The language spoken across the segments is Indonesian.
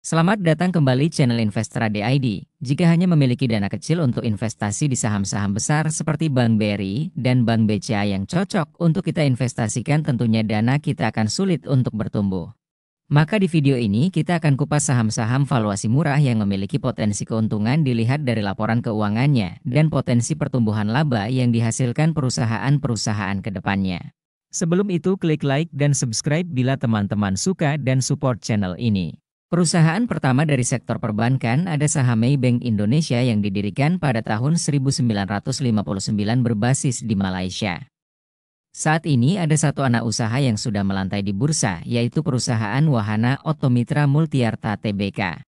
Selamat datang kembali channel Investrade ID. Jika hanya memiliki dana kecil untuk investasi di saham-saham besar seperti Bank BRI dan Bank BCA yang cocok untuk kita investasikan, tentunya dana kita akan sulit untuk bertumbuh. Maka di video ini kita akan kupas saham-saham valuasi murah yang memiliki potensi keuntungan dilihat dari laporan keuangannya dan potensi pertumbuhan laba yang dihasilkan perusahaan-perusahaan ke depannya. Sebelum itu, klik like dan subscribe bila teman-teman suka dan support channel ini. Perusahaan pertama dari sektor perbankan ada saham Maybank Indonesia yang didirikan pada tahun 1959 berbasis di Malaysia. Saat ini ada satu anak usaha yang sudah melantai di bursa, yaitu perusahaan Wahana Otomitra Multiarta Tbk.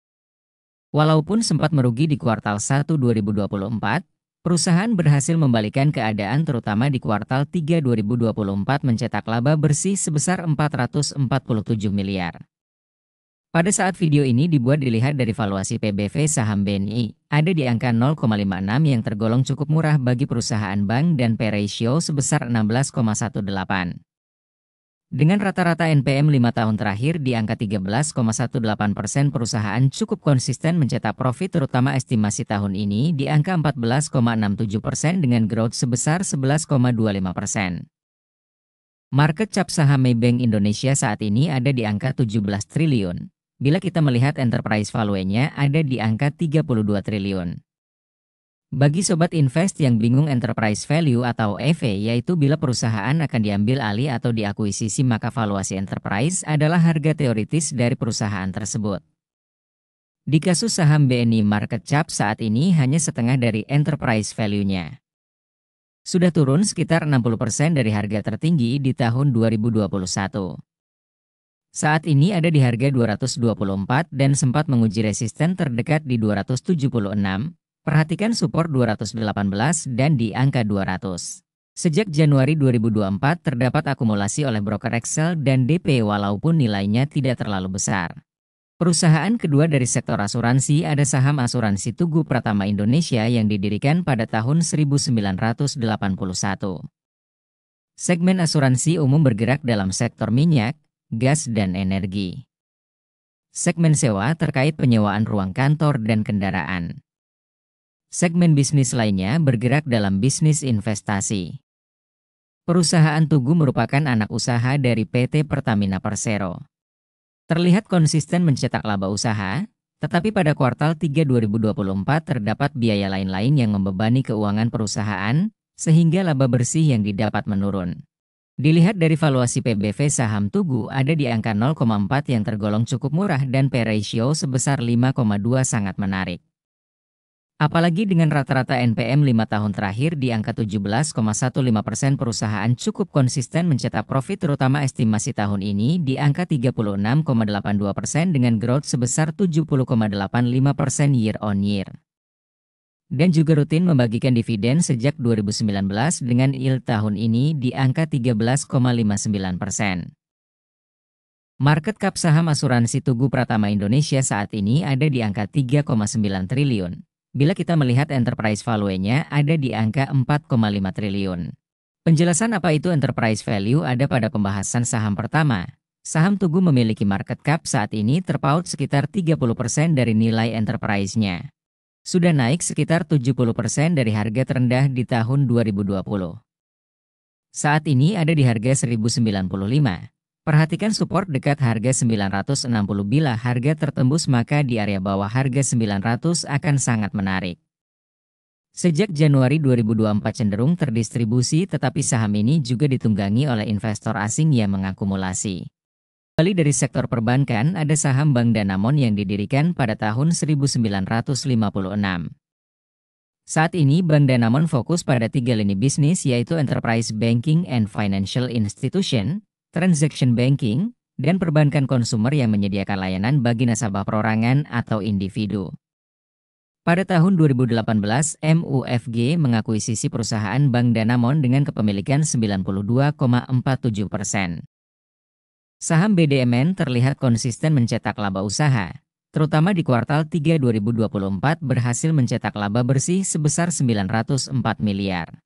Walaupun sempat merugi di kuartal 1 2024, perusahaan berhasil membalikan keadaan terutama di kuartal 3 2024 mencetak laba bersih sebesar 447 miliar. Pada saat video ini dibuat dilihat dari valuasi PBV saham BNI, ada di angka 0,56 yang tergolong cukup murah bagi perusahaan bank dan P ratio sebesar 16,18. Dengan rata-rata NPM 5 tahun terakhir di angka 13,18%, perusahaan cukup konsisten mencetak profit terutama estimasi tahun ini di angka 14,67% dengan growth sebesar 11,25%. Market cap saham Maybank Indonesia saat ini ada di angka 17 triliun. Bila kita melihat enterprise value-nya ada di angka 32 triliun. Bagi sobat invest yang bingung enterprise value atau EV, yaitu bila perusahaan akan diambil alih atau diakuisisi, maka valuasi enterprise adalah harga teoritis dari perusahaan tersebut. Di kasus saham BNI, market cap saat ini hanya setengah dari enterprise value-nya. Sudah turun sekitar 60% dari harga tertinggi di tahun 2021. Saat ini ada di harga 224 dan sempat menguji resisten terdekat di 276. Perhatikan support 218 dan di angka 200. Sejak Januari 2024 terdapat akumulasi oleh broker Excel dan DP walaupun nilainya tidak terlalu besar. Perusahaan kedua dari sektor asuransi ada saham asuransi Tugu Pratama Indonesia yang didirikan pada tahun 1981. Segmen asuransi umum bergerak dalam sektor minyak, gas dan energi. Segmen sewa terkait penyewaan ruang kantor dan kendaraan. Segmen bisnis lainnya bergerak dalam bisnis investasi. Perusahaan Tugu merupakan anak usaha dari PT Pertamina Persero. Terlihat konsisten mencetak laba usaha, tetapi pada kuartal 3 2024 terdapat biaya lain-lain yang membebani keuangan perusahaan, sehingga laba bersih yang didapat menurun. Dilihat dari valuasi PBV saham Tugu ada di angka 0,4 yang tergolong cukup murah dan P ratio sebesar 5,2 sangat menarik. Apalagi dengan rata-rata NPM 5 tahun terakhir di angka 17,15%, perusahaan cukup konsisten mencetak profit terutama estimasi tahun ini di angka 36,82% dengan growth sebesar 70,85% year on year. Dan juga rutin membagikan dividen sejak 2019 dengan yield tahun ini di angka 13,59%. Market cap saham asuransi Tugu Pratama Indonesia saat ini ada di angka 3,9 triliun. Bila kita melihat enterprise value-nya ada di angka 4,5 triliun. Penjelasan apa itu enterprise value ada pada pembahasan saham pertama. Saham Tugu memiliki market cap saat ini terpaut sekitar 30% dari nilai enterprise-nya. Sudah naik sekitar 70% dari harga terendah di tahun 2020. Saat ini ada di harga 1095. Perhatikan support dekat harga 960. Bila harga tertembus maka di area bawah harga 900 akan sangat menarik. Sejak Januari 2024 cenderung terdistribusi, tetapi saham ini juga ditunggangi oleh investor asing yang mengakumulasi. Kembali dari sektor perbankan ada saham Bank Danamon yang didirikan pada tahun 1956. Saat ini Bank Danamon fokus pada 3 lini bisnis, yaitu enterprise banking and financial institution, transaction banking, dan perbankan konsumer yang menyediakan layanan bagi nasabah perorangan atau individu. Pada tahun 2018, MUFG mengakuisisi perusahaan Bank Danamon dengan kepemilikan 92,47%. Saham BDMN terlihat konsisten mencetak laba usaha, terutama di kuartal 3 2024 berhasil mencetak laba bersih sebesar 904 miliar.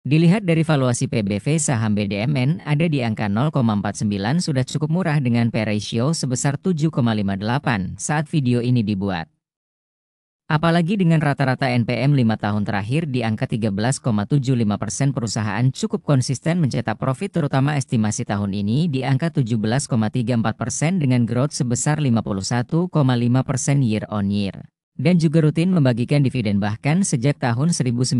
Dilihat dari valuasi PBV saham BDMN ada di angka 0,49 sudah cukup murah dengan P ratio sebesar 7,58 saat video ini dibuat. Apalagi dengan rata-rata NPM 5 tahun terakhir di angka 13,75%, perusahaan cukup konsisten mencetak profit terutama estimasi tahun ini di angka 17,34% dengan growth sebesar 51,5% year on year. Dan juga rutin membagikan dividen bahkan sejak tahun 1990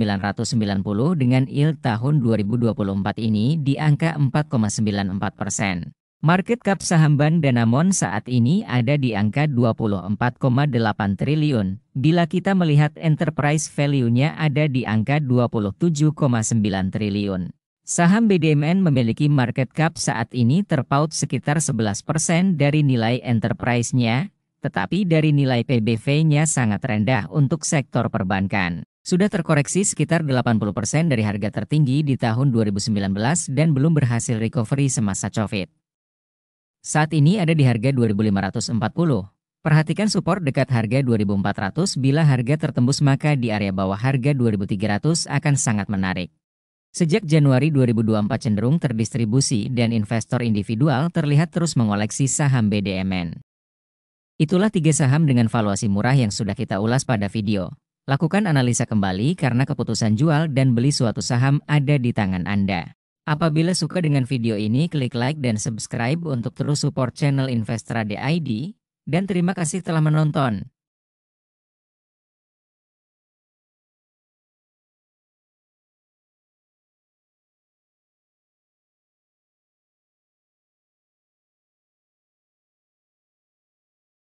dengan yield tahun 2024 ini di angka 4,94%. Market cap saham Bank Danamon saat ini ada di angka 24,8 triliun. Bila kita melihat enterprise value-nya ada di angka 27,9 triliun. Saham BDMN memiliki market cap saat ini terpaut sekitar 11% dari nilai enterprise-nya, tetapi dari nilai PBV-nya sangat rendah untuk sektor perbankan. Sudah terkoreksi sekitar 80% dari harga tertinggi di tahun 2019 dan belum berhasil recovery semasa COVID. Saat ini ada di harga 2.540. Perhatikan support dekat harga 2.400, bila harga tertembus maka di area bawah harga 2.300 akan sangat menarik. Sejak Januari 2024 cenderung terdistribusi dan investor individual terlihat terus mengoleksi saham BDMN. Itulah 3 saham dengan valuasi murah yang sudah kita ulas pada video. Lakukan analisa kembali karena keputusan jual dan beli suatu saham ada di tangan Anda. Apabila suka dengan video ini, klik like dan subscribe untuk terus support channel Investrade ID, dan terima kasih telah menonton.